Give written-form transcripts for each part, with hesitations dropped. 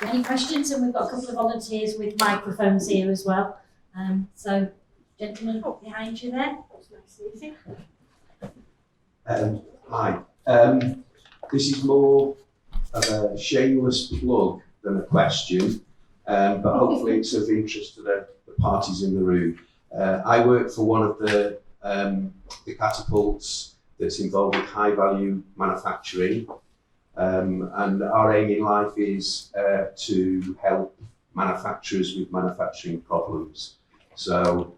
Any questions? And we've got a couple of volunteers with microphones here as well. So, gentleman behind you there. Hi. This is more of a shameless plug than a question, but hopefully it's of interest to the parties in the room. I work for one of the catapults that's involved with high value manufacturing, and our aim in life is to help manufacturers with manufacturing problems. So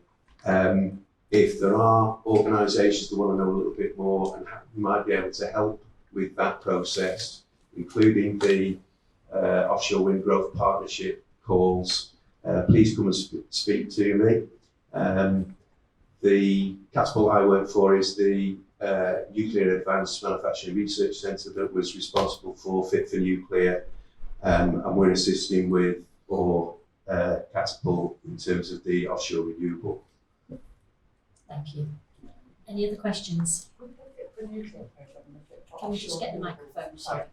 if there are organisations that want to know a little bit more and we might be able to help with that process, including the Offshore Wind Growth Partnership calls, please come and speak to me. The catapult I work for is the Nuclear Advanced Manufacturing Research Centre that was responsible for Fit for Nuclear, and we're assisting with catapult in terms of the offshore renewable. Thank you. Any other questions? Can we just get the microphone? Sorry.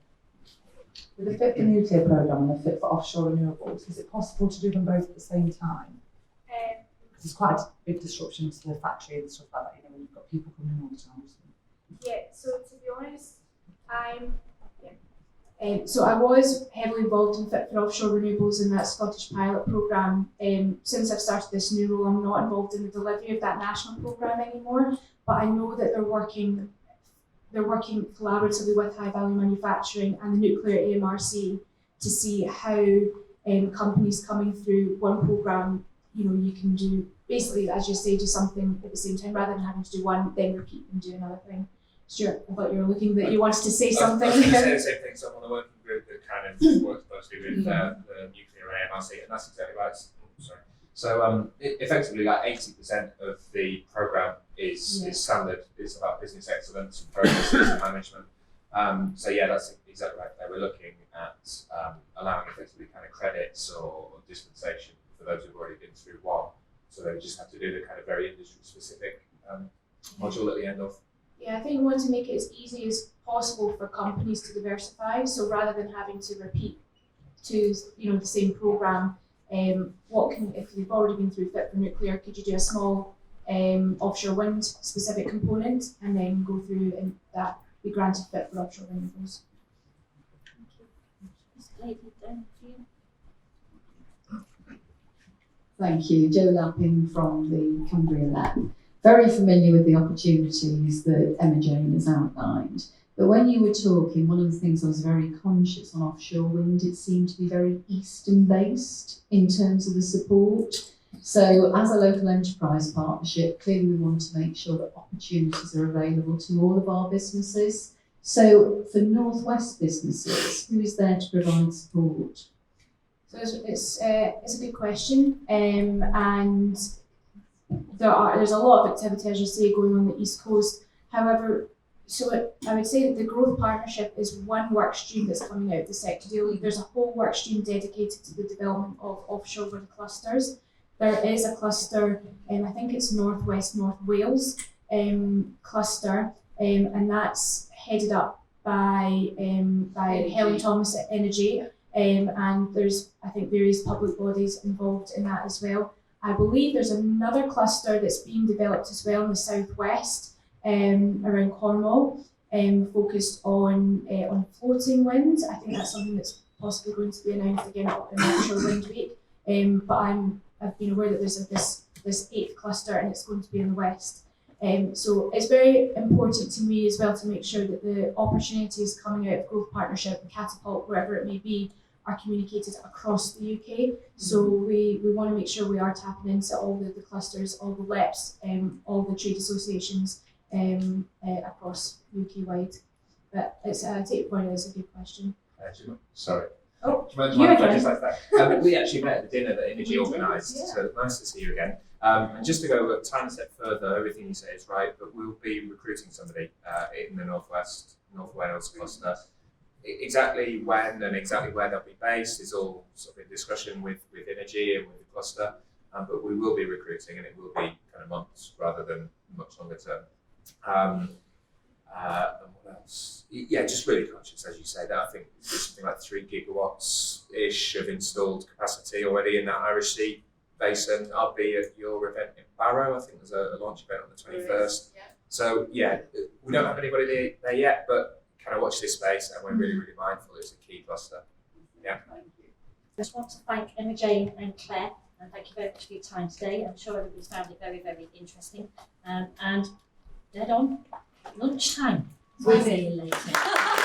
With the Fit for Nuclear programme and the Fit for Offshore Renewables, is it possible to do them both at the same time? Because it's quite a big disruption to the factory and stuff like that, when you've got people coming in all the time. Yeah, so to be honest, so I was heavily involved in Fit for Offshore Renewables in that Scottish pilot programme. Since I've started this new role, I'm not involved in the delivery of that national programme anymore, but I know that they're working collaboratively with High Value Manufacturing and the Nuclear AMRC to see how companies coming through one programme, you can do, basically, as you say, do something at the same time rather than having to do one, then repeat and do another thing. Stuart, I thought you were looking that you wanted to say something. I was going to say the same thing. So I'm on the working group that kind of works closely with the nuclear AMRC, and that's exactly right. Sorry. So effectively, like 80% of the programme is standard. It's about business excellence and processes and management. So yeah, that's exactly right. We're looking at allowing effectively kind of credits or dispensation for those who've already been through one. So they just have to do the kind of very industry specific module at the end of. Yeah, I think we want to make it as easy as possible for companies to diversify. So rather than having to repeat to the same programme, if you've already been through Fit for Nuclear, could you do a small offshore wind specific component and then go through and that be granted Fit for Offshore Renewables? Thank you. Jo Lappin from the Cumbria Lab. Very familiar with the opportunities that Emma-Jayne has outlined. But when you were talking, one of the things I was very conscious on offshore wind, it seemed to be very eastern based in terms of the support. So as a local enterprise partnership, clearly we want to make sure that opportunities are available to all of our businesses. So for Northwest businesses, who is there to provide support? So it's a good question, and there's a lot of activity, as you say, going on the East Coast. However, I would say that the growth partnership is one work stream that's coming out of the sector deal. There's a whole work stream dedicated to the development of offshore wind clusters. There is a cluster, I think it's North Wales cluster, and that's headed up by Helen Thomas at Energy, and there's, I think, various public bodies involved in that as well. I believe there's another cluster that's being developed as well in the southwest, around Cornwall, focused on floating wind. I think that's something that's possibly going to be announced again at an Offshore Wind Week. But I've been aware that there's this 8th cluster and it's going to be in the west. So it's very important to me as well to make sure that the opportunities coming out of Growth Partnership, Catapult, wherever it may be, are communicated across the UK. So we want to make sure we are tapping into all the clusters, all the LEPs, all the trade associations across UK wide. But I take your point, it's a good question. Sorry. Oh, do you mind if I just like that? We actually met at the dinner that Energy organised, so nice to see you again. And just to go a tiny step further, everything you say is right, but we'll be recruiting somebody in the North Wales cluster. Exactly when and exactly where they'll be based is all sort of in discussion with Energy and with the cluster, but we will be recruiting, and it will be kind of months rather than much longer term. And what else? Yeah, just really conscious, as you say, that I think there's something like 3 gigawatts ish of installed capacity already in that Irish Sea basin. I'll be at your event in Barrow. I think there's a launch event on the 21st. So yeah, we don't have anybody there yet, but kind of watch this space, and we're really, really mindful it's a key cluster. Yeah. I just want to thank Emma-Jayne and Claire, and thank you very much for your time today. I'm sure everybody's found it very, very interesting. And dead on lunchtime. We'll see you later.